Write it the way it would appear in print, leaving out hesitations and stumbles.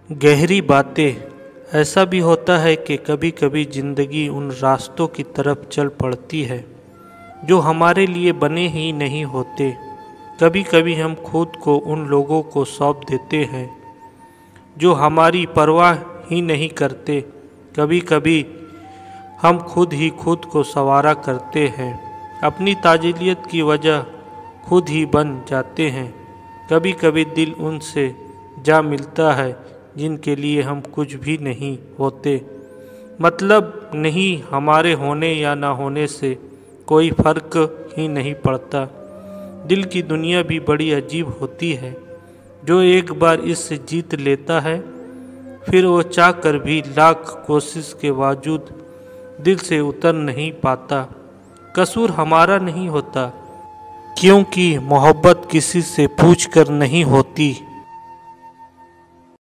गहरी बातें। ऐसा भी होता है कि कभी कभी ज़िंदगी उन रास्तों की तरफ चल पड़ती है जो हमारे लिए बने ही नहीं होते। कभी कभी हम खुद को उन लोगों को सौंप देते हैं जो हमारी परवाह ही नहीं करते। कभी कभी हम खुद ही खुद को संवारा करते हैं, अपनी ताजुलियत की वजह खुद ही बन जाते हैं। कभी कभी दिल उनसे जा मिलता है जिनके लिए हम कुछ भी नहीं होते। मतलब नहीं, हमारे होने या ना होने से कोई फर्क ही नहीं पड़ता। दिल की दुनिया भी बड़ी अजीब होती है। जो एक बार इससे जीत लेता है फिर वो चाह कर भी लाख कोशिश के बावजूद दिल से उतर नहीं पाता। कसूर हमारा नहीं होता, क्योंकि मोहब्बत किसी से पूछ कर नहीं होती।